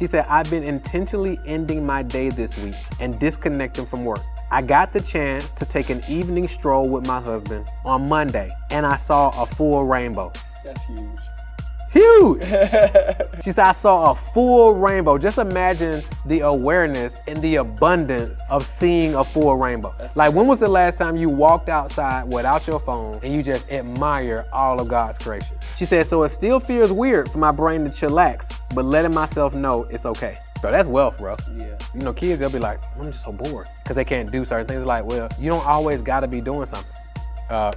She said, I've been intentionally ending my day this week and disconnecting from work. I got the chance to take an evening stroll with my husband on Monday, and I saw a full rainbow. That's huge. Huge! She said, I saw a full rainbow. Just imagine the awareness and the abundance of seeing a full rainbow. Like, when was the last time you walked outside without your phone and you just admire all of God's creation? She said, so it still feels weird for my brain to chillax, but letting myself know it's okay. Bro, that's wealth, bro. Yeah. You know, kids, they'll be like, I'm just so bored because they can't do certain things. Like, well, you don't always gotta be doing something.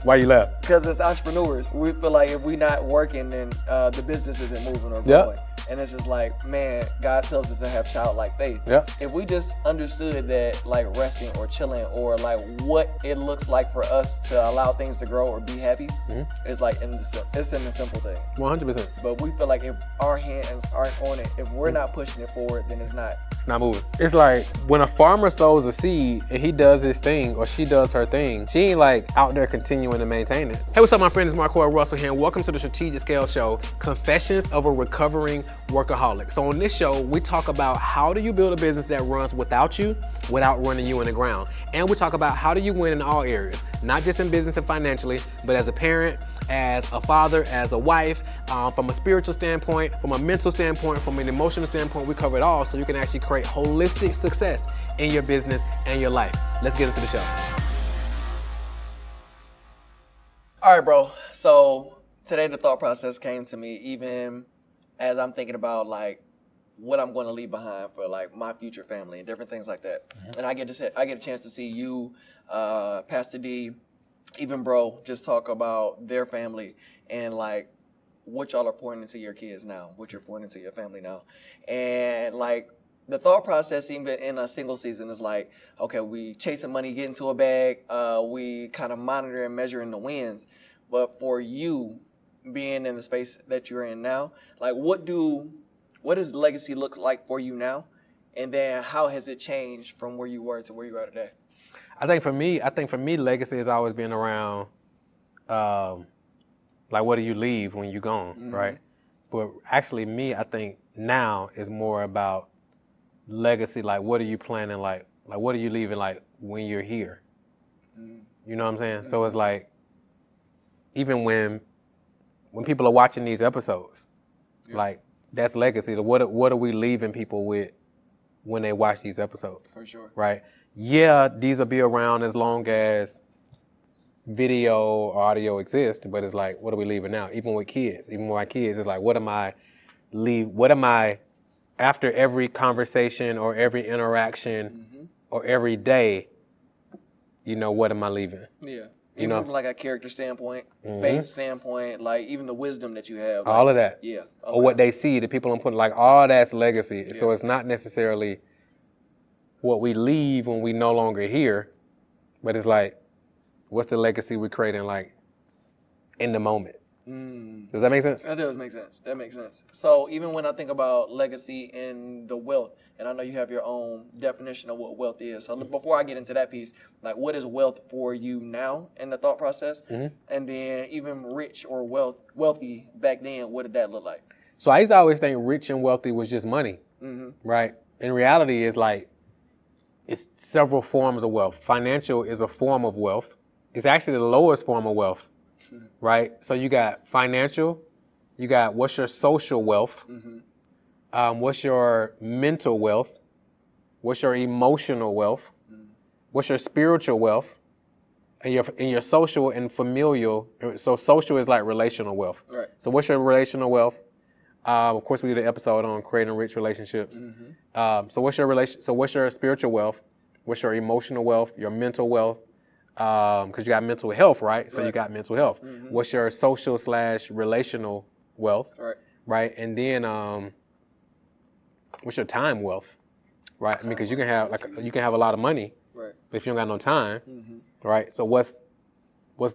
Why you laugh? Because as entrepreneurs, we feel like if we're not working, then the business isn't moving or growing. And it's just like, man, God tells us to have childlike faith. Yeah. If we just understood that, like resting or chilling or like what it looks like for us to allow things to grow or be happy, it's like it's in the simple things. 100%. But we feel like if our hands aren't on it, if we're not pushing it forward, then it's not moving. It's like when a farmer sows a seed and he does his thing or she does her thing, she ain't like out there continuing to maintain it. Hey, what's up, my friend? It's Marco Russell here, and welcome to the Strategic Scale Show, Confessions of a Recovering Workaholic. So on this show, we talk about how do you build a business that runs without you, without running you in the ground. And we talk about how do you win in all areas, not just in business and financially, but as a parent, as a father, as a wife, from a spiritual standpoint, from a mental standpoint, from an emotional standpoint. We cover it all so you can actually create holistic success in your business and your life. Let's get into the show. All right, bro. So today the thought process came to me even as I'm thinking about like what I'm going to leave behind for like my future family and different things like that. And I get a chance to see you, Pastor D, even bro, just talk about their family and like what y'all are pouring into your kids now, what you're pouring into your family now. And like the thought process even in a single season is like, okay, we chasing money, get into a bag, we kind of monitor and measuring the wins. But for you being in the space that you're in now, like what does legacy look like for you now? And then how has it changed from where you were to where you are today? I think for me, legacy has always been around, like, what do you leave when you're gone, right? But actually, me, I think now is more about legacy. Like, what are you planning? Like what are you leaving? Like when you're here, you know what I'm saying? So it's like, even when people are watching these episodes, like that's legacy. What are we leaving people with when they watch these episodes? For sure. Right? Yeah, these will be around as long as video or audio exists, but it's like, what are we leaving now? Even with my kids, it's like, what am I after every conversation or every interaction or every day, you know, what am I leaving? Yeah. You know, from like a character standpoint, faith standpoint, like even the wisdom that you have. All like, of that. Yeah. Okay. Or what they see, the people I'm putting, like all that's legacy. Yeah. So it's not necessarily what we leave when we no longer here, but it's like, what's the legacy we're creating, like, in the moment? Does that make sense? That does make sense. That makes sense. So even when I think about legacy and the wealth, and I know you have your own definition of what wealth is. So before I get into that piece, like what is wealth for you now in the thought process? And then even rich or wealthy back then, what did that look like? So I used to always think rich and wealthy was just money, right? In reality, it's like, it's several forms of wealth. Financial is a form of wealth. It's actually the lowest form of wealth, right? So you got financial, you got what's your social wealth, what's your mental wealth, what's your emotional wealth, what's your spiritual wealth, and your social and familial. So social is like relational wealth. Right. So what's your relational wealth? Of course, we did an episode on creating rich relationships. So what's your spiritual wealth? What's your emotional wealth? Your mental wealth? Because you got mental health, right? So you got mental health. What's your social / relational wealth? Right. And then what's your time wealth? Right. I mean, because you can have a lot of money, but if you don't got no time, right? So what's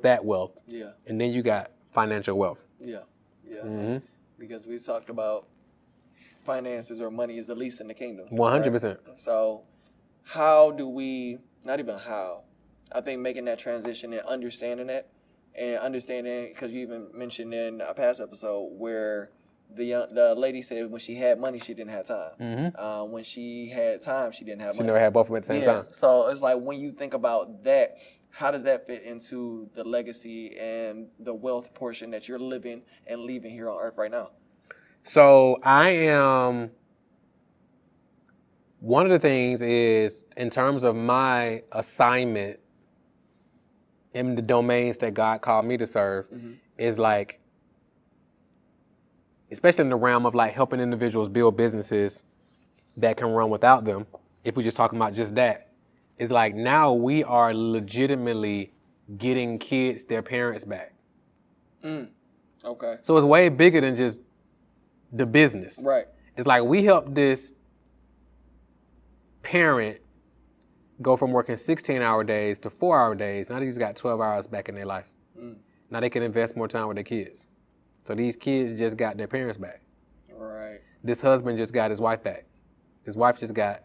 that wealth? Yeah. And then you got financial wealth. Yeah. Because we talked about finances or money is the least in the kingdom. 100%. Right? So how do we, not even how, I think making that transition and understanding, because you even mentioned in a past episode where the lady said when she had money, she didn't have time. Mm-hmm. When she had time, she didn't have She money. never had both of them at the same time. So it's like when you think about that, how does that fit into the legacy and the wealth portion that you're living and leaving here on Earth right now? So one of the things is, in terms of my assignment in the domains that God called me to serve, is like, especially in the realm of like helping individuals build businesses that can run without them, if we're just talking about just that, is like now we are legitimately getting kids their parents back. Okay. So it's way bigger than just the business. Right. It's like we help this parent go from working 16-hour days to 4-hour days. Now these got 12 hours back in their life. Now they can invest more time with their kids. So these kids just got their parents back. Right. This husband just got his wife back. His wife just got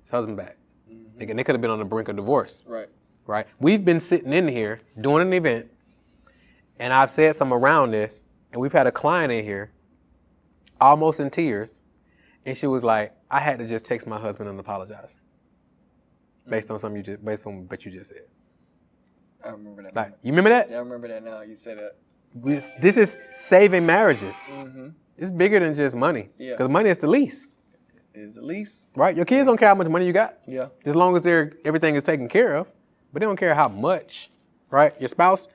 his husband back. And they could have been on the brink of divorce. Right. Right? We've been sitting in here doing an event, and I've said something around this, and we've had a client in here almost in tears, and she was like, I had to just text my husband and apologize. Based on what you just said. I remember that. Like, you remember that? Yeah, I remember that now. You said that. This is saving marriages. It's bigger than just money. Yeah. Because money is the least. Is the least. Right? Your kids don't care how much money you got. Yeah. As long as everything is taken care of. But they don't care how much. Right? Your spouse,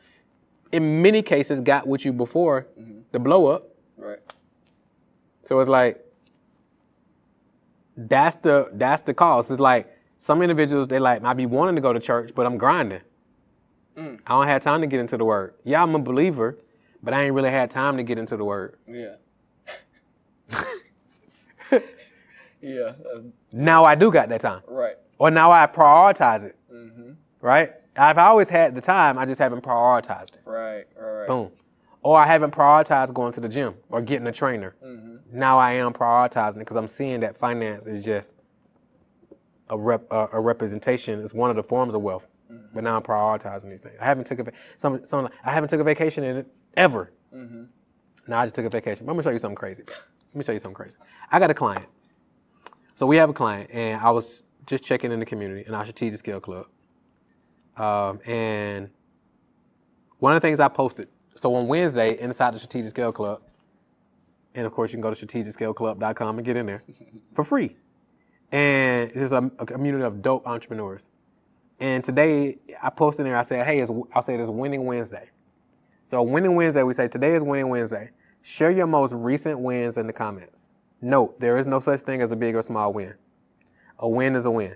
in many cases, got with you before the blow up. Right. So it's like, that's the cost. It's like, some individuals, they like, I be wanting to go to church, but I'm grinding. I don't have time to get into the word. Yeah, I'm a believer, but I ain't really had time to get into the word. Yeah. Yeah. Now I do got that time. Right. Or now I prioritize it. Right? I've always had the time, I just haven't prioritized it. Right. Boom. Or I haven't prioritized going to the gym or getting a trainer. Now I am prioritizing it because I'm seeing that finance is just a representation. It's one of the forms of wealth. But now I'm prioritizing these things. I haven't took a vacation in it ever. Now I just took a vacation. Let me show you something crazy. I got a client. So we have a client, and I was just checking in the community in our Strategic Scale Club. And one of the things I posted, so on Wednesday inside the Strategic Scale Club, and of course you can go to strategicscaleClub.com and get in there for free. And it's just a community of dope entrepreneurs. And today I posted in there, I said, hey, I'll say it's Winning Wednesday. So Winning Wednesday, we say today is Winning Wednesday. Share your most recent wins in the comments. Note, there is no such thing as a big or small win. A win is a win.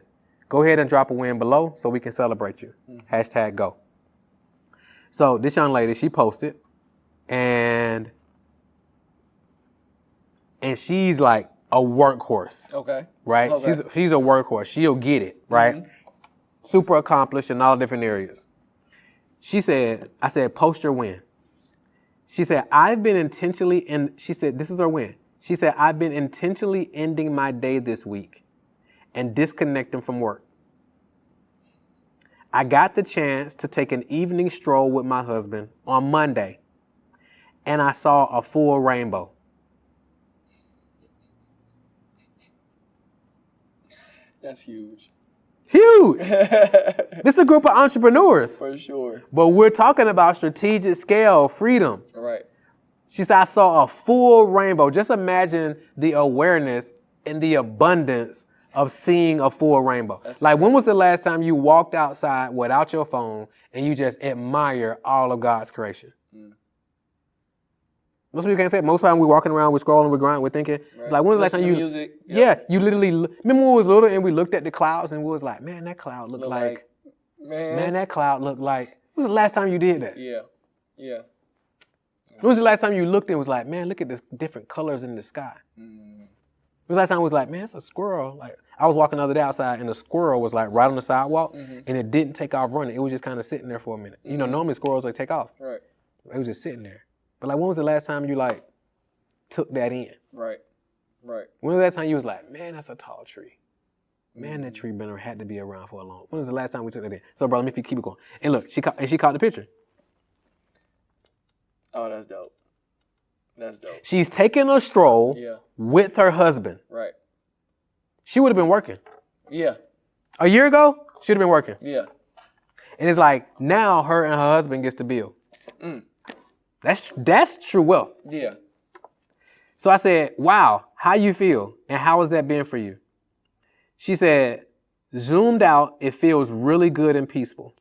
Go ahead and drop a win below so we can celebrate you. #go. So this young lady, she posted, and she's like a workhorse. Okay. Right? Okay. She's a workhorse. She'll get it, right? Super accomplished in all different areas. I said, post your win. She said, this is her win. She said, I've been intentionally ending my day this week and disconnecting from work. I got the chance to take an evening stroll with my husband on Monday, and I saw a full rainbow. That's huge. Huge. This is a group of entrepreneurs. For sure. But we're talking about strategic scale freedom. Right. She said, I saw a full rainbow. Just imagine the awareness and the abundance of seeing a full rainbow. That's like, when was the last time you walked outside without your phone and you just admire all of God's creation? Most people can't say it. Most time we're walking around, we're scrolling, we're grinding, we're thinking. Right. It's like, when was the last time you... music. Yeah, you literally... Remember when we was little and we looked at the clouds and we was like, man, that cloud looked like... Man, that cloud looked like... When was the last time you did that? Yeah. When was the last time you looked and was like, man, look at the different colors in the sky? When was the last time it was like, man, it's a squirrel. Like, I was walking the other day outside and the squirrel was like right on the sidewalk and it didn't take off running. It was just kind of sitting there for a minute. You know, normally squirrels like take off. Right. It was just sitting there. But like, when was the last time you like took that in? Right. When was the last time you was like, man, that's a tall tree. Man, that tree had to be around for a long. When was the last time we took that in? So, bro, let me keep it going. And look, she caught the picture. Oh, that's dope. That's dope. She's taking a stroll with her husband. Right. She would have been working. Yeah. A year ago, she'd have been working. Yeah. And it's like now her and her husband gets the bill. That's true wealth. Yeah. So I said, wow, how you feel? And how has that been for you? She said, zoomed out, it feels really good and peaceful.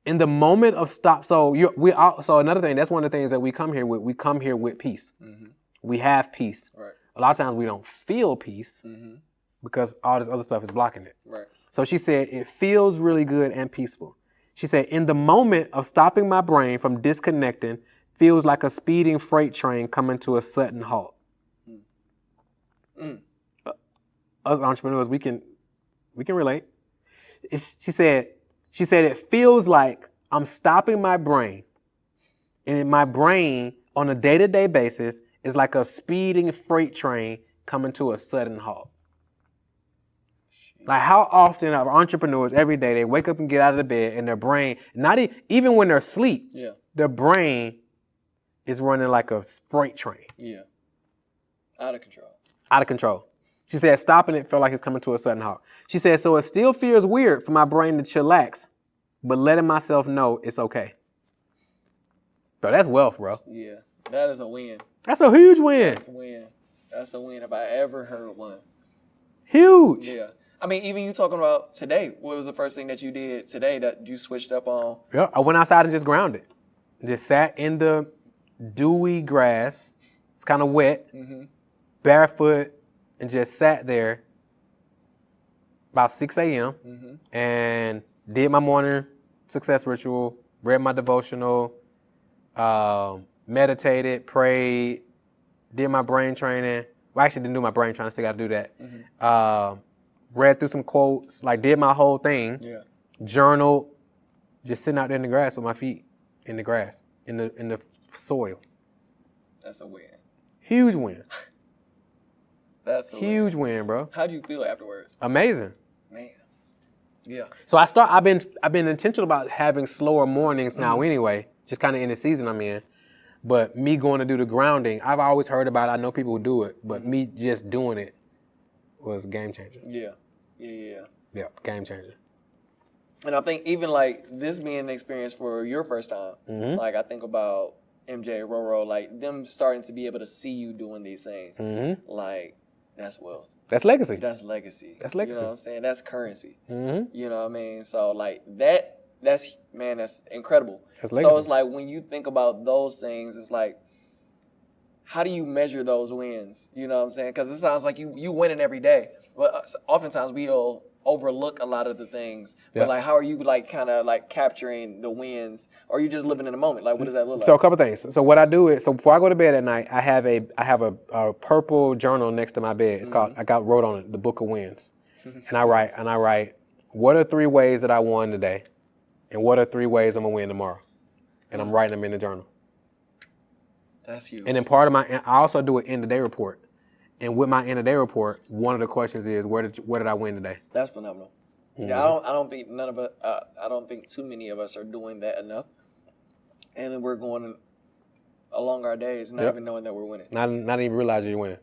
In the moment of stop, so another thing, that's one of the things that we come here with. We come here with peace. We have peace. Right. A lot of times we don't feel peace because all this other stuff is blocking it. Right. So she said, it feels really good and peaceful. She said, in the moment of stopping my brain from disconnecting, feels like a speeding freight train coming to a sudden halt. Us entrepreneurs, we can relate. She said, it feels like I'm stopping my brain. And my brain on a day-to-day basis is like a speeding freight train coming to a sudden halt. Like how often are entrepreneurs every day, they wake up and get out of the bed and their brain, even when they're asleep, their brain is running like a freight train. Yeah. Out of control. Out of control. She said, stopping it felt like it's coming to a sudden halt. She said, so it still feels weird for my brain to chillax, but letting myself know it's okay. Bro, that's wealth, bro. Yeah. That is a win. That's a huge win. That's a win. That's a win if I ever heard one. Huge. Yeah. I mean, even you talking about today, what was the first thing that you did today that you switched up on? Yeah, I went outside and just grounded. Just sat in the dewy grass. It's kind of wet, barefoot, and just sat there about 6 a.m. And did my morning success ritual, read my devotional, meditated, prayed, did my brain training. Well, I actually didn't do my brain training, I still got to do that. Read through some quotes, like did my whole thing. Yeah. Journaled, just sitting out there in the grass with my feet in the grass, in the soil. That's a win. Huge win. That's a huge win, bro. How do you feel afterwards? Amazing. Man. Yeah. So I've been intentional about having slower mornings now anyway, just kind of in the season I'm in. But me going to do the grounding, I've always heard about it. I know people who do it, but me just doing it was a game changer. Yeah. Yeah. Yeah, game changer. And I think even like this being an experience for your first time, like I think about MJ, Roro, like them starting to be able to see you doing these things, like that's wealth. That's legacy. That's legacy. That's legacy. You know what I'm saying? That's currency. You know what I mean? So like that's incredible. That's legacy. So it's like when you think about those things, it's like, how do you measure those wins? You know what I'm saying? Because it sounds like you winning every day. But oftentimes we'll overlook a lot of the things. But like, how are you like kind of like capturing the wins? Or are you just living in the moment? Like, what does that look like? So a couple things. So what I do is, so before I go to bed at night, I have a purple journal next to my bed. It's called, wrote on it, the Book of Wins. And I write, what are 3 ways that I won today? And what are 3 ways I'm gonna win tomorrow? And I'm writing them in the journal. That's huge. And then I also do an end of day report. And with my end of day report, one of the questions is, where did I win today? That's phenomenal. Yeah, I don't think I don't think too many of us are doing that enough. And then we're going along our days not even knowing that we're winning. Not even realizing you're winning.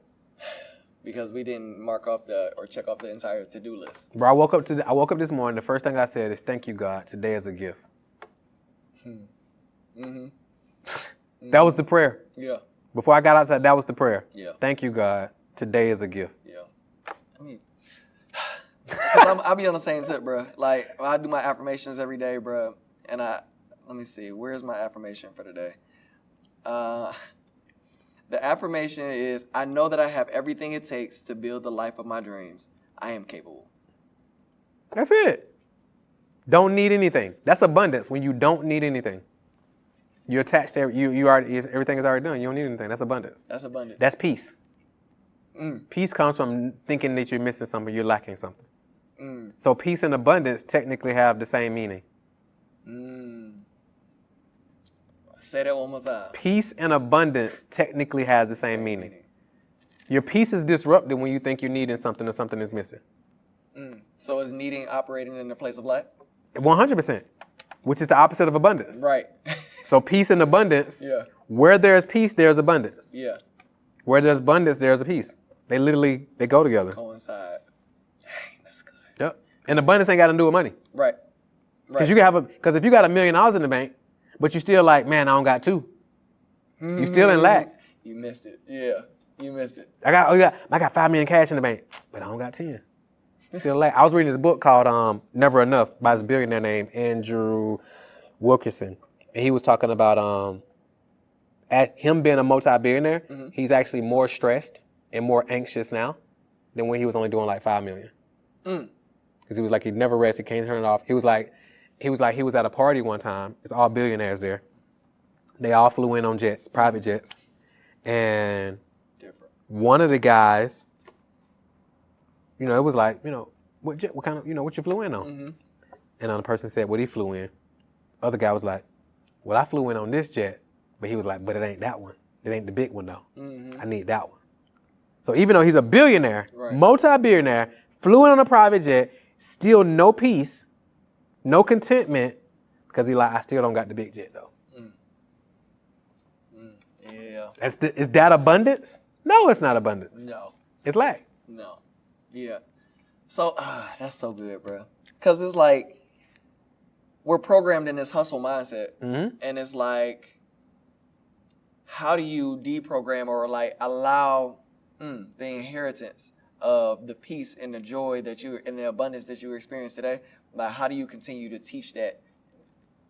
Because we didn't mark off or check off the entire to-do list. Bro, I woke up this morning, the first thing I said is, thank you, God, today is a gift. That was the prayer. Yeah. Before I got outside, that was the prayer. Yeah. Thank you, God, today is a gift. Yeah. I mean, because I'll be on the same tip, bro. Like, I do my affirmations every day, bro. And let me see, where's my affirmation for today? The affirmation is, I know that I have everything it takes to build the life of my dreams. I am capable. That's it. Don't need anything. That's abundance, when you don't need anything. You're attached to everything is already done. You don't need anything. That's abundance. That's abundance. That's peace. Peace comes from thinking that you're missing something, you're lacking something. So peace and abundance technically have the same meaning. Say that one more time. Peace and abundance technically has the same meaning. Your peace is disrupted when you think you're needing something or something is missing. So is needing operating in the place of lack? 100%, which is the opposite of abundance. Right. So peace and abundance. Yeah. Where there's peace, there's abundance. Yeah. Where there's abundance, there's a peace. They go together. Coincide. Dang, that's good. Yep. And abundance ain't got to do with money. Right. Because because if you got $1 million in the bank, but you still like, man, I don't got two. You still in lack. You missed it. Yeah. You missed it. I got $5 million cash in the bank, but I don't got 10. Still lack. I was reading this book called Never Enough by this billionaire named Andrew Wilkerson. And he was talking about at him being a multi-billionaire, he's actually more stressed and more anxious now than when he was only doing like 5 million. Because he was like, he'd never rest, he can't turn it off. He was at a party one time. It's all billionaires there. They all flew in on jets, private jets. And one of the guys, it was like, what jet, what kind of, what you flew in on? And the person said what he flew in. Other guy was like, well, I flew in on this jet. But he was like, but it ain't that one. It ain't the big one though. I need that one. So even though he's a billionaire, multi-billionaire, flew in on a private jet, still no peace, no contentment, because he like, I still don't got the big jet though. Yeah. Is that abundance? No, it's not abundance. No. It's lack. No. Yeah. So that's so good, bro. Because it's like we're programmed in this hustle mindset, and it's like, how do you deprogram or like allow the inheritance of the peace and the joy that you and the abundance that you experience today? Like, how do you continue to teach that,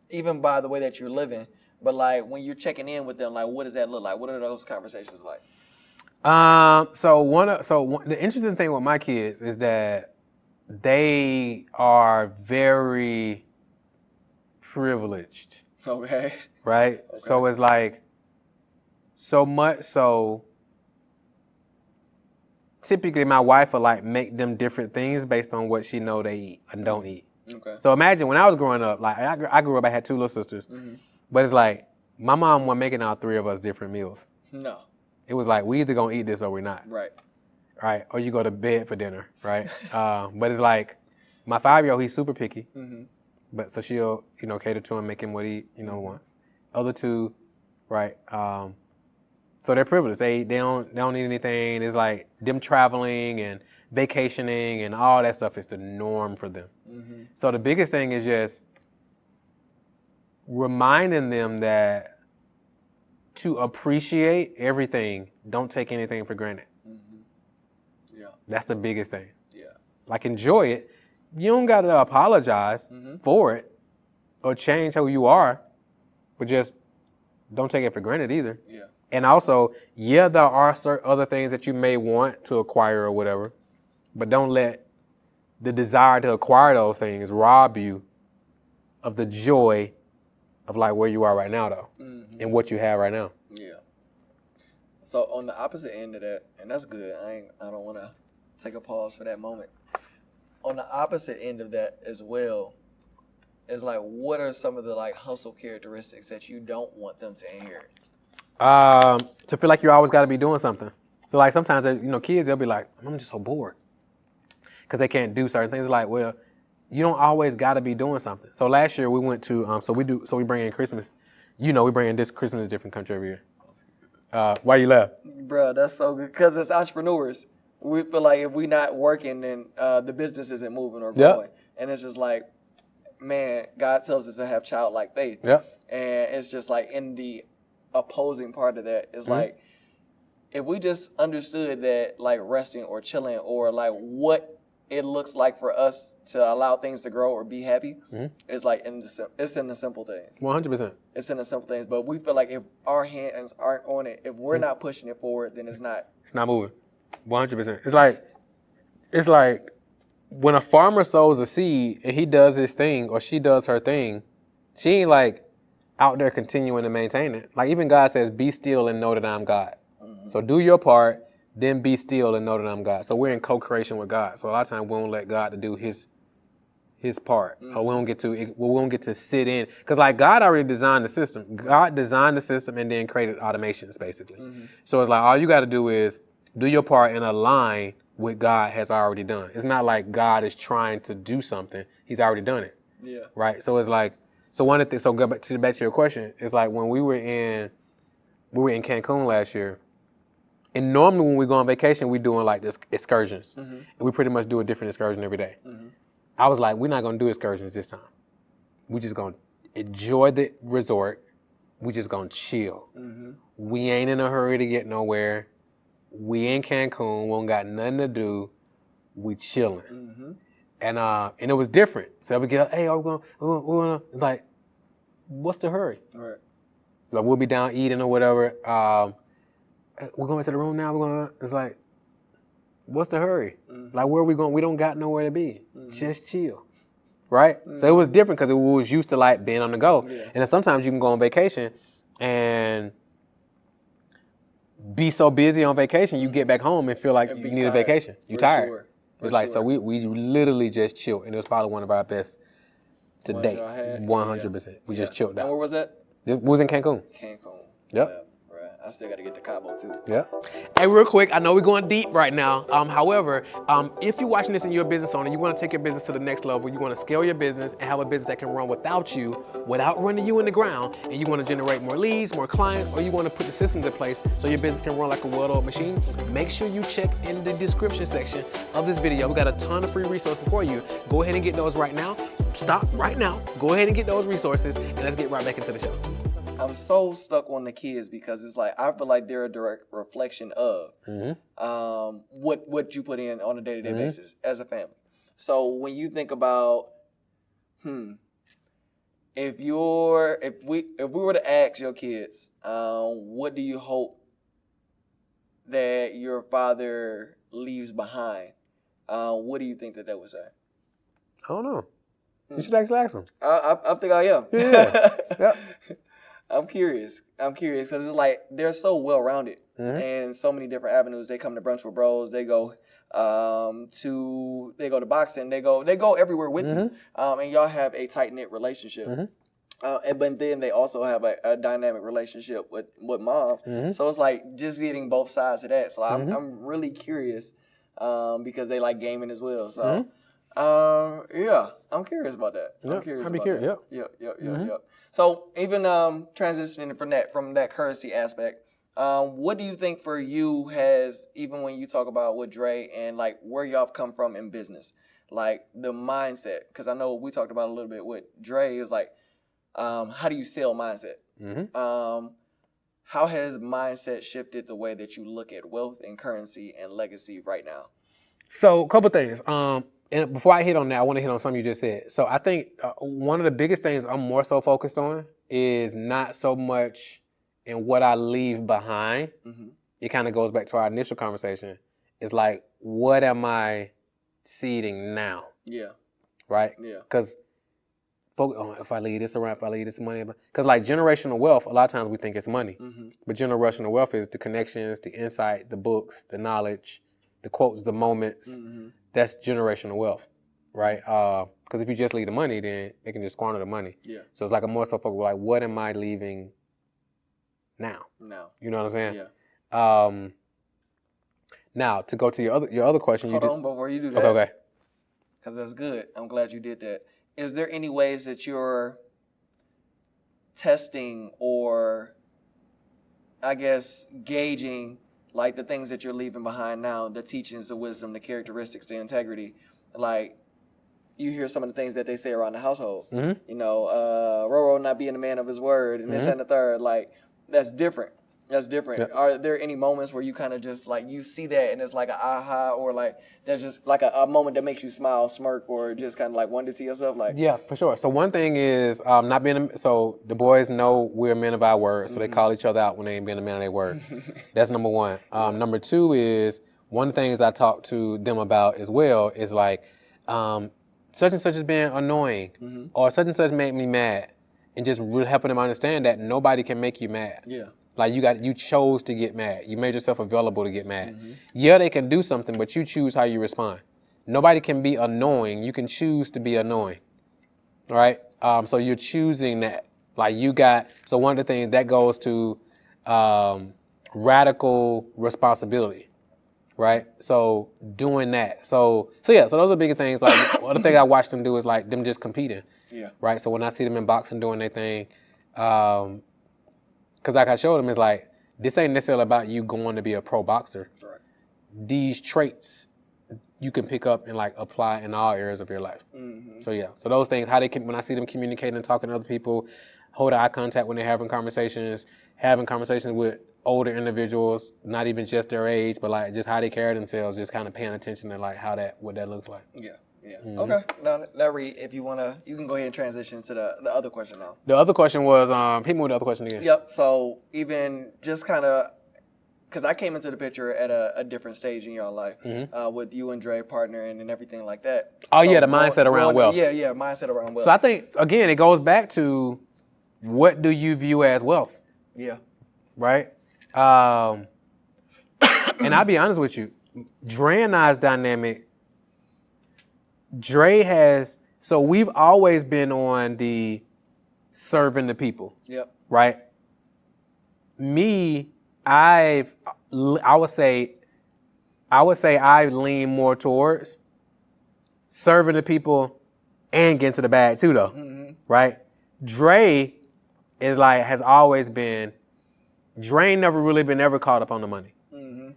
even by the way that you're living? But like when you're checking in with them, like what does that look like? What are those conversations like? The interesting thing with my kids is that they are very privileged. Okay. Right? Okay. So it's like, so much so, typically my wife will like make them different things based on what she know they eat and don't eat. Okay. So imagine when I was growing up, like I grew up, I had 2 little sisters, but it's like my mom wasn't making all 3 of us different meals. No. It was like, we either gonna eat this or we're not. Right. Right. Or you go to bed for dinner. Right. But it's like my 5-year-old, he's super picky. But so she'll, cater to him, make him what he, wants. Other 2, right. So they're privileged. They don't need anything. It's like them traveling and vacationing and all that stuff is the norm for them. So the biggest thing is just reminding them that to appreciate everything, don't take anything for granted. Yeah. That's the biggest thing. Yeah. Like enjoy it. You don't got to apologize for it or change who you are, but just don't take it for granted either. Yeah. And also, there are certain other things that you may want to acquire or whatever, but don't let the desire to acquire those things rob you of the joy of like where you are right now though, and what you have right now. Yeah. So on the opposite end of that, and that's good. I don't want to take a pause for that moment. On the opposite end of that as well, is like, what are some of the like hustle characteristics that you don't want them to inherit? To feel like you always got to be doing something. So like sometimes, kids, they'll be like, I'm just so bored because they can't do certain things. Like, well, you don't always got to be doing something. So last year we went to, we bring in Christmas. We bring in this Christmas in a different country every year. Why you laugh? Bro, that's so good. Because as entrepreneurs, we feel like if we're not working, then the business isn't moving or growing. Yep. And it's just like, man, God tells us to have childlike faith. Yeah. And it's just like in the opposing part of that is like, if we just understood that like resting or chilling or like what it looks like for us to allow things to grow or be happy, it's like it's in the simple things. 100%. It's in the simple things. But we feel like if our hands aren't on it, if we're not pushing it forward, then it's not moving. 100%. It's like when a farmer sows a seed and he does his thing or she does her thing, she ain't like out there continuing to maintain it. Like even God says, be still and know that I'm God. So do your part, then be still and know that I'm God. So we're in co-creation with God. So a lot of times we won't let God to do his part. Or we don't get to sit in. Because like God already designed the system. God designed the system and then created automations basically. So it's like all you got to do is do your part and align with God has already done. It's not like God is trying to do something. He's already done it. Yeah. Right? So it's like, So one of the things, so go back to your question, is like when we were in Cancun last year, and normally when we go on vacation, we're doing like this excursions, and we pretty much do a different excursion every day. I was like, we're not gonna do excursions this time. We just gonna enjoy the resort. We just gonna chill. We ain't in a hurry to get nowhere. We in Cancun. We don't got nothing to do. We chilling. And it was different. So we get up, hey, we're gonna like, what's the hurry? Right. Like we'll be down eating or whatever. We're going to the room now. It's like, what's the hurry? Like where are we going? We don't got nowhere to be. Just chill. Right? So it was different because we was used to like being on the go. Yeah. And then sometimes you can go on vacation and be so busy on vacation, you get back home and feel like you need a vacation. You're tired. Sure. It's like, so we literally just chilled. And it was probably one of our best to date. 100%. We just chilled out. And where was that? It was in Cancun. Cancun. Yep. Right. I still got to get to Cabo too. Yep. Hey, real quick, I know we're going deep right now. However, if you're watching this and you're a business owner, you want to take your business to the next level, you want to scale your business and have a business that can run without you, without running you in the ground, and you want to generate more leads, more clients, or you want to put the systems in place so your business can run like a well-oiled machine, make sure you check in the description section of this video. We got a ton of free resources for you. Go ahead and get those right now. Stop right now. Go ahead and get those resources, and let's get right back into the show. I'm so stuck on the kids because it's like I feel like they're a direct reflection of what you put in on a day-to-day basis as a family. So when you think about, if we were to ask your kids, what do you hope that your father leaves behind? What do you think that they would say? I don't know. You should actually ask them. I think I am. Yeah. Yep. I'm curious because it's like they're so well-rounded and so many different avenues. They come to Brunch with Bros. They go to boxing. They go everywhere with you, and y'all have a tight-knit relationship. But then they also have a dynamic relationship with mom. So it's like just getting both sides of that. So I'm really curious because they like gaming as well. So yeah, I'm curious about that. I'd be curious. Yep. So even transitioning from that currency aspect, what do you think for you has, even when you talk about with Dre and like where y'all come from in business, like the mindset? Because I know we talked about a little bit with Dre is like, how do you sell mindset? How has mindset shifted the way that you look at wealth and currency and legacy right now? So a couple things. And before I hit on that, I want to hit on something you just said. So I think one of the biggest things I'm more so focused on is not so much in what I leave behind. It kind of goes back to our initial conversation. It's like, what am I seeding now? Yeah. Right? Yeah. Because if I leave this around, if I leave this money, because like generational wealth, a lot of times we think it's money. But generational wealth is the connections, the insight, the books, the knowledge, the quotes, the moments. That's generational wealth, right? Because if you just leave the money, then it can just squander the money. Yeah. So it's like a more so focus, like, what am I leaving now? No. You know what I'm saying? Yeah. Now to go to your other question. Hold on, before you do that. Okay. Because that's good. I'm glad you did that. Is there any ways that you're testing or, I guess, gauging like the things that you're leaving behind now, the teachings, the wisdom, the characteristics, the integrity? Like you hear some of the things that they say around the household. You know, Roro not being a man of his word and this and the third. Like that's different. That's different. Yep. Are there any moments where you kind of just like you see that and it's like an aha, or like there's just like a moment that makes you smile, smirk, or just kind of like wonder to yourself? Like, yeah, for sure. So one thing is not being so the boys know we're men of our word, so they call each other out when they ain't being a man of their word. That's number one. Number two is one of the things I talk to them about as well is like such and such is being annoying, or such and such made me mad, and just really helping them understand that nobody can make you mad. Yeah. Like you chose to get mad. You made yourself available to get mad. Yeah, they can do something, but you choose how you respond. Nobody can be annoying. You can choose to be annoying, right? So you're choosing that. Like so one of the things that goes to radical responsibility, right? So doing that. So those are bigger things. Like one of the things I watch them do is like them just competing. Yeah. Right. So when I see them in boxing doing their thing, because like I showed them, it's like this ain't necessarily about you going to be a pro boxer. Right. These traits you can pick up and like apply in all areas of your life. Mm-hmm. So yeah, so those things, how they can, when I see them communicating and talking to other people, holding eye contact when they're having conversations with older individuals, not even just their age, but like just how they carry themselves, just kind of paying attention to like what that looks like. Yeah. Yeah. Mm-hmm. Okay. Now, Reed, if you wanna, you can go ahead and transition to the other question now. The other question was, hit me with the other question again. Yep. So even just kind of, because I came into the picture at a different stage in your life, with you and Dre partnering and everything like that. Oh yeah, the mindset around wealth. Yeah, mindset around wealth. So I think again, it goes back to what do you view as wealth? Yeah. Right. And I'll be honest with you, Dre and I's dynamic. So we've always been on the serving the people. Yep. Right. Me, I would say I lean more towards serving the people and getting to the bag too, though. Mm-hmm. Right. Dre is like has always been. Dre never really been ever caught up on the money. Mm-hmm.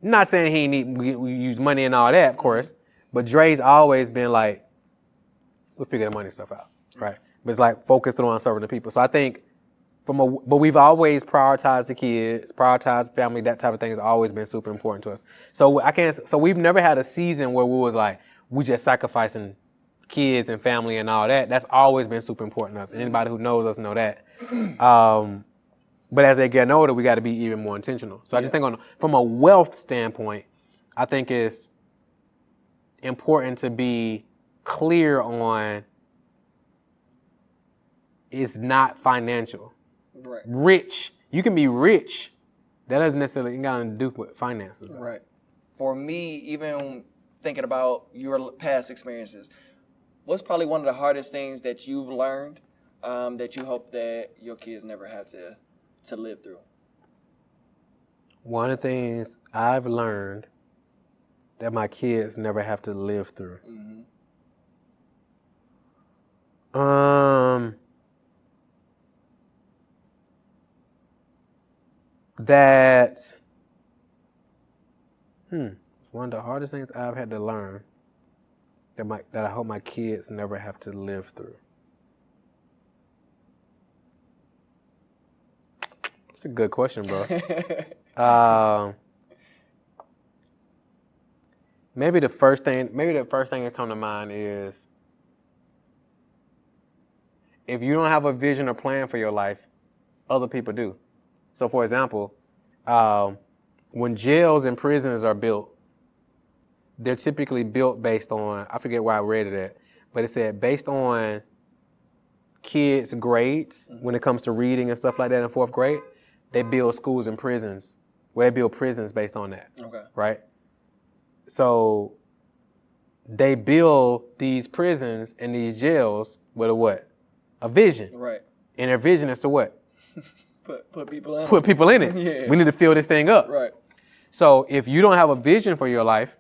Not saying we use money and all that, of course, but Dre's always been like, we'll figure the money stuff out, right? But it's like focused on serving the people. So I think but we've always prioritized the kids, prioritized family, that type of thing has always been super important to us. So we've never had a season where we was like, we just sacrificing kids and family and all that. That's always been super important to us. And anybody who knows us know that. But as they get older, we got to be even more intentional. So I just think from a wealth standpoint, I think it's important to be clear on it's not financial. Right. Rich, you can be rich. That doesn't necessarily got to do with finances. Though. Right. For me, even thinking about your past experiences, what's probably one of the hardest things that you've learned that you hope that your kids never have to live through? One of the things I've learned that my kids never have to live through. Mm-hmm. That one of the hardest things I've had to learn that I hope my kids never have to live through. It's a good question, bro. Maybe the first thing that come to mind is if you don't have a vision or plan for your life, other people do. So, for example, when jails and prisons are built, they're typically built based on, I forget where I read it at, but it said based on kids' grades when it comes to reading and stuff like that in fourth grade, they build schools and prisons, where they build prisons based on that. Okay. Right? So they build these prisons and these jails with a what? A vision. Right. And their vision is to what? Put people in it. Put people in it. Yeah. We need to fill this thing up. Right. So if you don't have a vision for your life,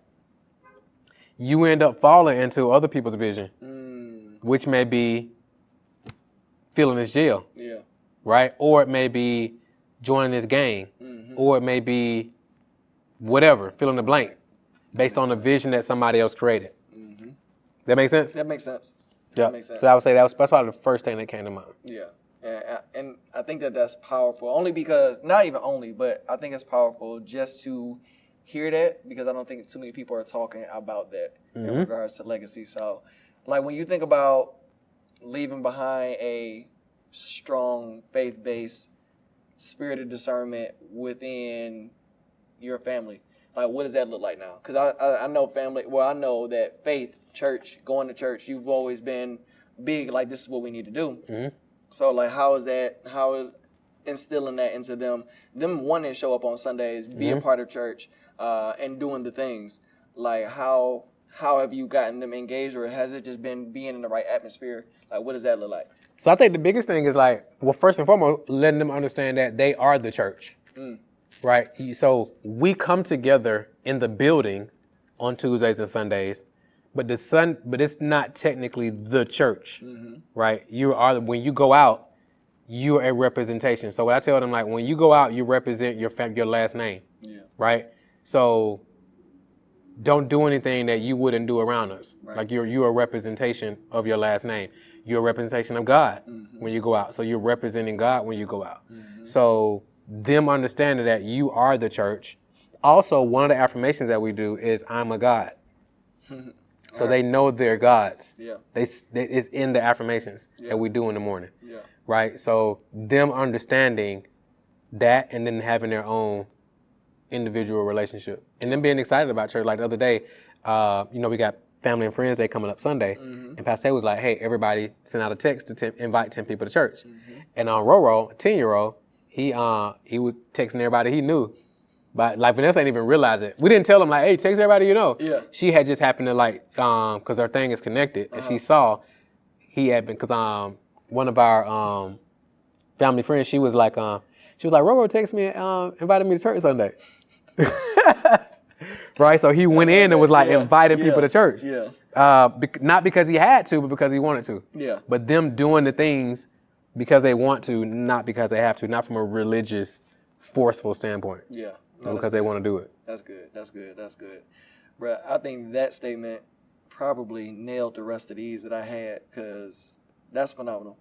you end up falling into other people's vision, which may be filling this jail. Yeah. Right? Or it may be joining this gang. Or it may be whatever, fill in the blank, based on the vision that somebody else created. That make sense? That makes sense. Yeah. That makes sense. So I would say that's probably the first thing that came to mind. Yeah. And I think that's powerful, only because, not even only, but I think it's powerful just to hear that, because I don't think too many people are talking about that in regards to legacy. So, like, when you think about leaving behind a strong faith-based spirit of discernment within your family, like, what does that look like now? Because I know family, well, I know that faith, church, going to church, you've always been big, like, this is what we need to do. So, like, how is instilling that into them wanting to show up on Sundays, be a part of church, and doing the things? Like, how have you gotten them engaged, or has it just been being in the right atmosphere? Like, what does that look like? So I think the biggest thing is, like, well, first and foremost, letting them understand that they are the church, right? So we come together in the building on Tuesdays and Sundays but it's not technically the church, right? When you go out, you're a representation. So what I tell them, like, when you go out, you represent your last name, right? So don't do anything that you wouldn't do around us. Right. Like you're a representation of your last name. You're a representation of God when you go out. So you're representing God when you go out. So them understanding that you are the church. Also, one of the affirmations that we do is I'm a God. So they know they're gods. Yeah. It's in the affirmations that we do in the morning. Yeah. Right? So them understanding that and then having their own individual relationship. And then being excited about church. Like the other day, we got family and friends day coming up Sunday. And Pastor was like, hey, everybody send out a text to invite 10 people to church. And on Roro, a 10-year-old, he was texting everybody he knew. But like Vanessa didn't even realize it. We didn't tell him like, hey, text everybody you know. Yeah. She had just happened to like, cause her thing is connected, and she saw he had been, cause one of our family friends, she was like, Roro texted me, invited me to church Sunday. Right, so he went in and was like inviting people to church. Yeah. Not because he had to, but because he wanted to. Yeah. But them doing the things because they want to, not because they have to, not from a religious, forceful standpoint. Yeah. No, because they want to do it. That's good. But I think that statement probably nailed the rest of these that I had, because that's phenomenal.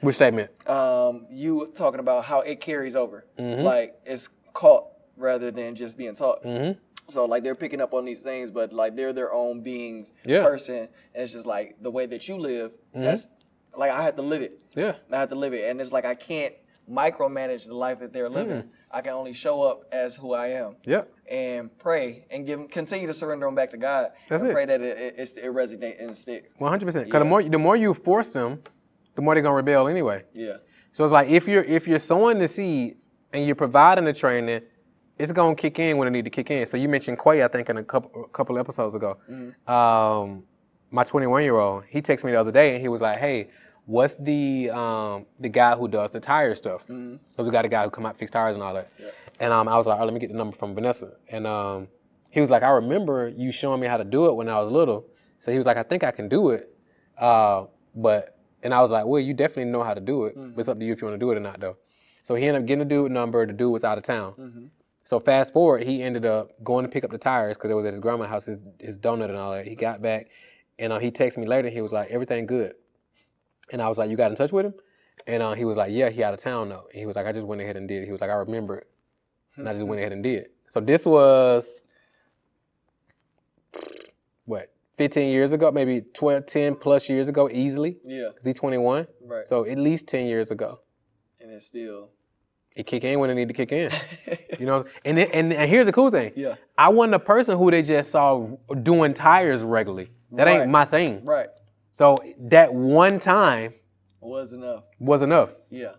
Which statement? You were talking about how it carries over. Like it's caught rather than just being taught. So like they're picking up on these things, but like they're their own beings, person, and it's just like the way that you live. That's like I have to live it. Yeah, I have to live it, and it's like I can't micromanage the life that they're living. I can only show up as who I am. Yep. And pray and continue to surrender them back to God. That's and it. Pray that it resonates and sticks. 100%. Because the more you force them, the more they're gonna rebel anyway. Yeah. So it's like if you're sowing the seeds and you're providing the training, it's gonna kick in when it need to kick in. So you mentioned Quay, I think, in a couple episodes ago. My 21-year-old, he texted me the other day and he was like, "Hey, what's the guy who does the tire stuff? Because we got a guy who come out fix tires and all that." Yeah. And I was like, "Oh, let me get the number from Vanessa." And he was like, "I remember you showing me how to do it when I was little." So he was like, "I think I can do it." And I was like, "Well, you definitely know how to do it. But it's up to you if you want to do it or not, though." So he ended up getting the dude number. The dude was out of town. So fast forward, he ended up going to pick up the tires because it was at his grandma's house, his donut and all that. He got back, and he texted me later. And he was like, "Everything good?" And I was like, "You got in touch with him?" And he was like, "Yeah, he out of town though." And he was like, "I just went ahead and did it." He was like, "I remember it." And I just went ahead and did it. So this was, 15 years ago, maybe 10 plus years ago, easily. Yeah. Because he's 21. Right. So at least 10 years ago. And it's still. It kick in when it need to kick in. And here's the cool thing. Yeah. I wasn't a person who they just saw doing tires regularly. That ain't my thing. Right. So that one time was enough. Yeah.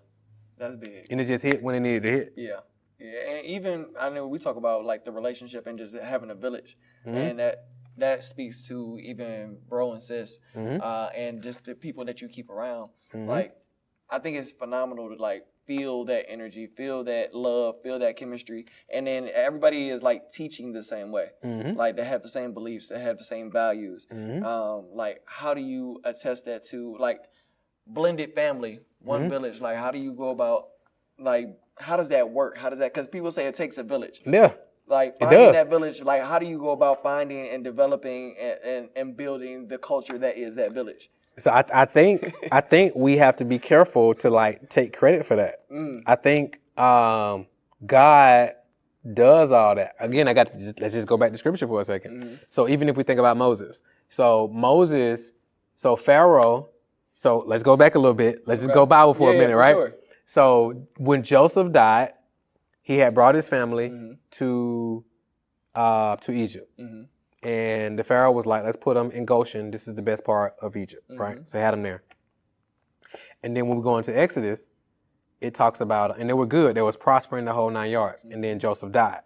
That's big. And it just hit when it needed to hit. Yeah. Yeah. And even, I know we talk about like the relationship and just having a village. And that speaks to even bro and sis, and just the people that you keep around. Like, I think it's phenomenal to like feel that energy, feel that love, feel that chemistry, and then everybody is like teaching the same way. Like they have the same beliefs, they have the same values. Like how do you attest that to like blended family, one village? Like how do you go about, like how does that work? How does that? Because people say it takes a village. Yeah. Like finding that village, like how do you go about finding and developing and building the culture that is that village? So I think we have to be careful to like take credit for that. I think God does all that. Again, let's just go back to scripture for a second. So even if we think about Moses, so Pharaoh, so let's go back a little bit. Let's just go Bible for a minute, right? Sure. So when Joseph died, he had brought his family to Egypt. And the Pharaoh was like, let's put them in Goshen. This is the best part of Egypt, right? So he had them there. And then when we go into Exodus, it talks about, and they were good. They was prospering the whole 9 yards. And then Joseph died.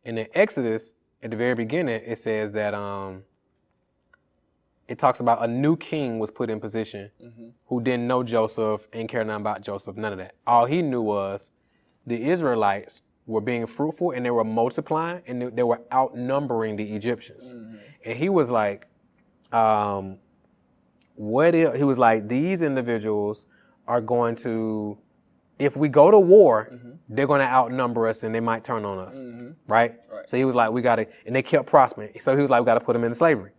And in Exodus, at the very beginning, it says that it talks about a new king was put in position who didn't know Joseph, ain't care nothing about Joseph, none of that. All he knew was the Israelites were being fruitful and they were multiplying and they were outnumbering the Egyptians. And he was like, what if he was like, these individuals are going to, if we go to war, they're going to outnumber us and they might turn on us, right? So he was like, we got to, and they kept prospering. So he was like, we got to put them into slavery.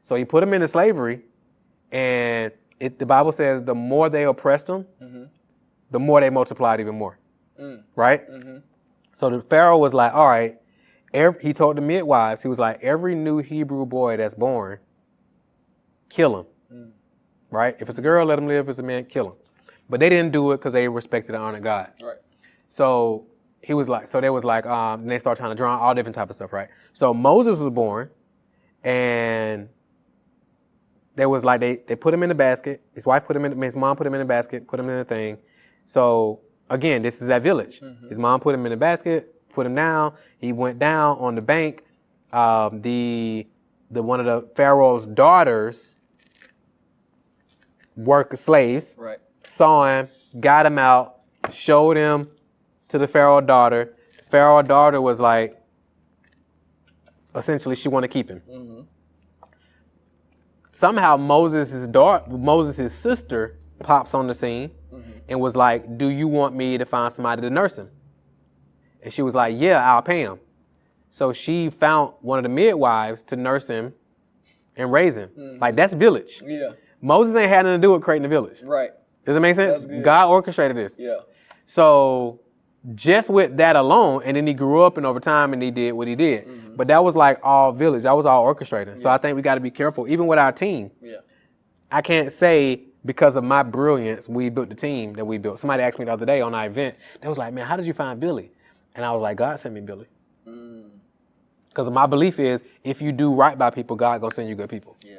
So he put them into slavery, and the Bible says the more they oppressed them, the more they multiplied even more, right? So the Pharaoh was like, all right, he told the midwives, he was like, every new Hebrew boy that's born, kill him, right? If it's a girl, let him live. If it's a man, kill him. But they didn't do it because they respected and honored God. Right. So he was like, so they was like, and they started trying to drown all different type of stuff, right? So Moses was born, and they was like, they put him in the basket. His wife put him in, his mom put him in the basket, put him in the thing. So again, this is that village. His mom put him in the basket, put him down. He went down on the bank. The one of the Pharaoh's daughters, slaves, Right. saw him, got him out, showed him to the Pharaoh daughter. The Pharaoh daughter was like, essentially, she wanted to keep him. Somehow Moses' sister pops on the scene and was like, do you want me to find somebody to nurse him? And she was like, yeah, I'll pay him. So she found one of the midwives to nurse him and raise him. Like, that's village. Yeah. Moses ain't had nothing to do with creating the village. Right. Does it make sense? God orchestrated this. Yeah. So just with that alone, and then he grew up and over time and he did what he did. But that was like all village. That was all orchestrated. So I think we got to be careful, even with our team. Yeah. I can't say because of my brilliance, we built the team that we built. Somebody asked me the other day on our event, they was like, man, how did you find Billy? And I was like, God sent me Billy. Because my belief is, if you do right by people, God gonna send you good people. Yeah.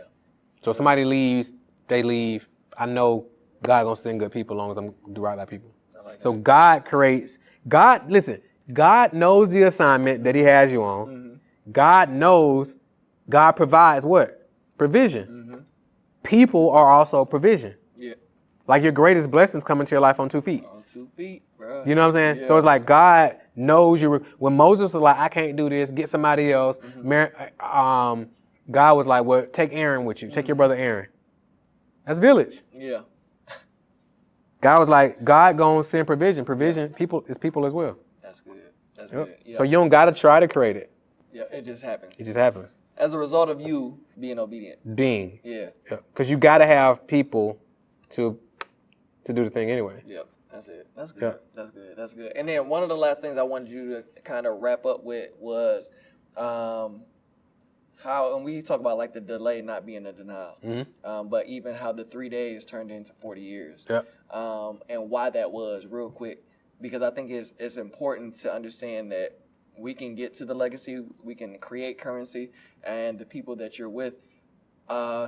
So if somebody leaves, they leave. I know God gonna send good people as long as I'm do right by people. So God creates, listen, God knows the assignment that he has you on. God knows, God provides what? Provision. People are also provision. Yeah. Like your greatest blessings come into your life on 2 feet. On 2 feet, bro. You know what I'm saying? Yeah. So it's like God knows you. When Moses was like, I can't do this, get somebody else. God was like, well, take Aaron with you. Take your brother Aaron. That's village. Yeah. God was like, God gonna send provision. Provision, people is people as well. That's good. That's good. Yeah. So you don't gotta try to create it. Yeah, it just happens. It just happens. As a result of you being obedient. Yeah. Because you gotta have people to do the thing anyway. Yep. That's it. That's good. That's good. And then one of the last things I wanted you to kind of wrap up with was how, and we talk about like the delay not being a denial, but even how the 3 days turned into 40 years, and why that was real quick, because I think it's important to understand that we can get to the legacy, we can create currency, and the people that you're with,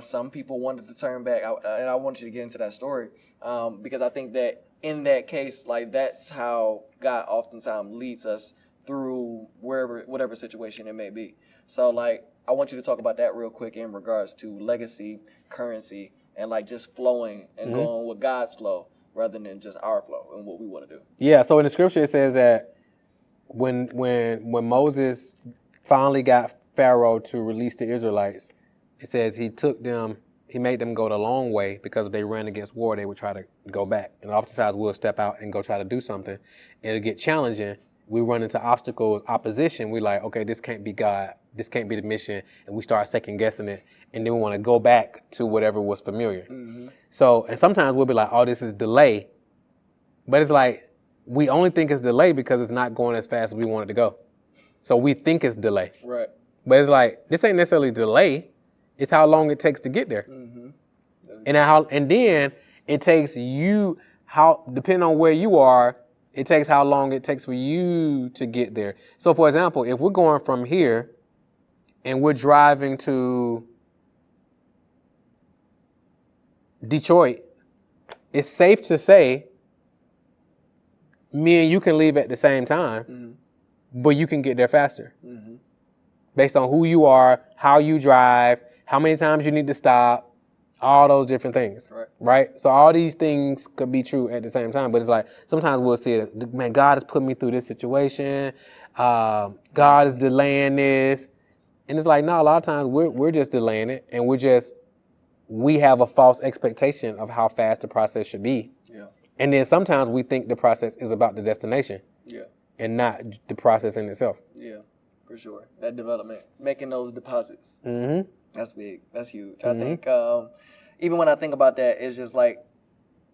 some people wanted to turn back, and I want you to get into that story, because I think that in that case, like that's how God oftentimes leads us through whatever situation it may be. So like, I want you to talk about that real quick in regards to legacy, currency, and like just flowing and going with God's flow rather than just our flow and what we want to do. Yeah. So in the scripture it says that when Moses finally got Pharaoh to release the Israelites, it says he made them go the long way, because if they ran against war, they would try to go back. And oftentimes we'll step out and go try to do something, and it'll get challenging. We run into obstacles, opposition. We like, okay, this can't be God. This can't be the mission. And we start second guessing it. And then we want to go back to whatever was familiar. So, and sometimes we'll be like, oh, this is delay. But it's like, we only think it's delay because it's not going as fast as we want it to go. So we think it's delay. Right. But it's like, this ain't necessarily delay. It's how long it takes to get there. And then it takes you, depending on where you are, it takes how long it takes for you to get there. So for example, if we're going from here and we're driving to Detroit, it's safe to say me and you can leave at the same time, but you can get there faster. Based on who you are, how you drive, how many times you need to stop, all those different things, right? So all these things could be true at the same time, but it's like, sometimes we'll see it, man, God has put me through this situation. God is delaying this. And it's like, no, a lot of times we're just delaying it, and we have a false expectation of how fast the process should be. Yeah. And then sometimes we think the process is about the destination. Yeah. And not the process in itself. Yeah, for sure. That development, making those deposits. Mm-hmm. That's big. That's huge. I think even when I think about that, it's just like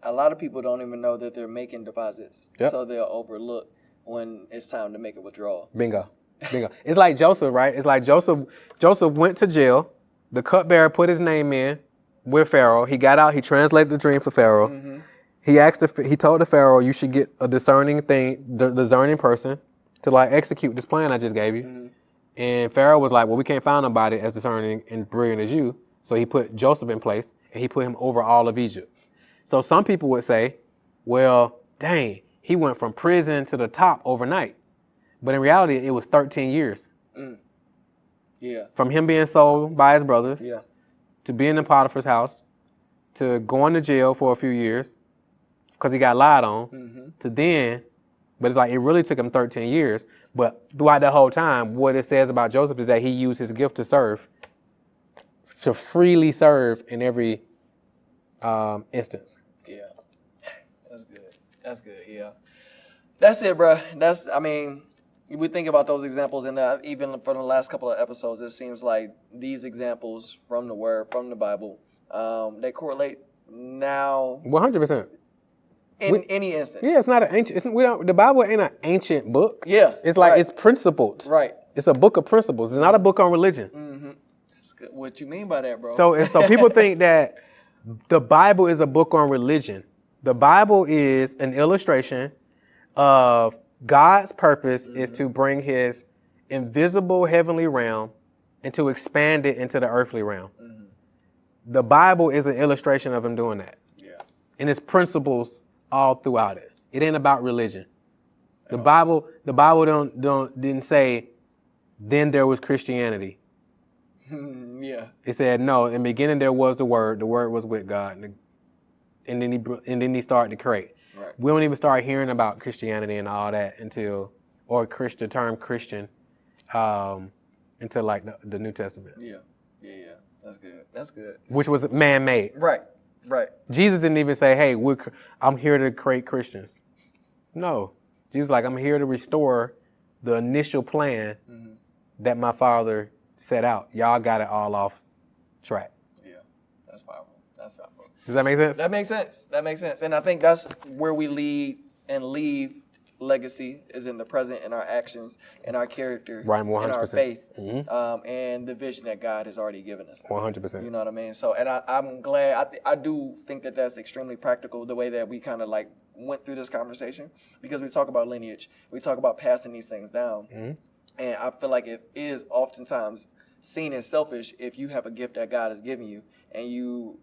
a lot of people don't even know that they're making deposits. Yep. So they'll overlook when it's time to make a withdrawal. Bingo. It's like Joseph, right? It's like Joseph went to jail. The cupbearer put his name in with Pharaoh. He got out. He translated the dream for Pharaoh. Mm-hmm. He told the Pharaoh, you should get a discerning person to like execute this plan I just gave you. Mm-hmm. And Pharaoh was like, well, we can't find nobody as discerning and brilliant as you. So he put Joseph in place, and he put him over all of Egypt. So some people would say, well, dang, he went from prison to the top overnight. But in reality, it was 13 years. Mm. Yeah. From him being sold by his brothers, to being in Potiphar's house, to going to jail for a few years because he got lied on, to then, but it's like it really took him 13 years. But throughout that whole time, what it says about Joseph is that he used his gift to serve, to freely serve in every instance. Yeah. That's good. Yeah. That's it, bro. We think about those examples, and even from the last couple of episodes, it seems like these examples from the Word, from the Bible, they correlate now. 100%. In any instance. Yeah, it's not an ancient. The Bible ain't an ancient book. Yeah. It's like it's principled. Right. It's a book of principles. It's not a book on religion. Mm-hmm. That's good. What you mean by that, bro? So people think that the Bible is a book on religion. The Bible is an illustration of God's purpose is to bring his invisible heavenly realm and to expand it into the earthly realm. Mm-hmm. The Bible is an illustration of him doing that. Yeah. And its principles all throughout it. It ain't about religion. The Bible didn't say, then there was Christianity. Yeah. It said, no, in the beginning there was the Word was with God. And then he started to create. Right. We don't even start hearing about Christianity and all that until the term Christian, until like the New Testament. Yeah. That's good. Which was man-made. Right. Jesus didn't even say, hey, I'm here to create Christians. No. Jesus was like, I'm here to restore the initial plan that my Father set out. Y'all got it all off track. Yeah, that's powerful. Does that make sense? That makes sense. And I think that's where we lead and leave legacy is in the present, in our actions, in our character, right, 100%. In our faith, and the vision that God has already given us. 100%. You know what I mean? So, and I'm glad. I do think that that's extremely practical, the way that we kind of like went through this conversation, because we talk about lineage, we talk about passing these things down, and I feel like it is oftentimes seen as selfish if you have a gift that God has given you and you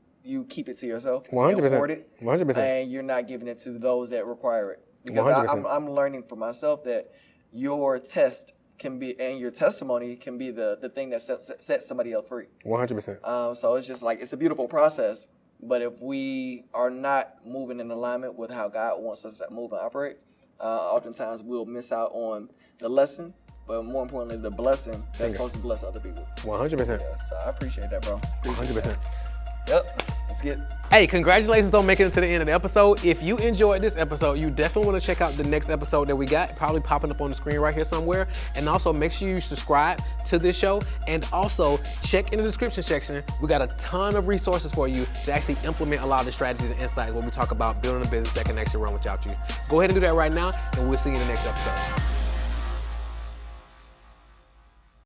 keep it to yourself, 100%, and hoard it, 100%, and you're not giving it to those that require it. Because I'm learning for myself that your test can be, and your testimony can be the thing that sets somebody else free. 100%. So it's just like, it's a beautiful process, but if we are not moving in alignment with how God wants us to move and operate, oftentimes we'll miss out on the lesson, but more importantly, the blessing that's supposed to bless other people. 100%. Yeah, so I appreciate that, bro. 100%. Yep. Let's get. Hey, congratulations on making it to the end of the episode. If you enjoyed this episode, you definitely want to check out the next episode that we got, probably popping up on the screen right here somewhere. And also make sure you subscribe to this show, and also check in the description section. We got a ton of resources for you to actually implement a lot of the strategies and insights when we talk about building a business that can actually run without you. Go ahead and do that right now, and we'll see you in the next episode.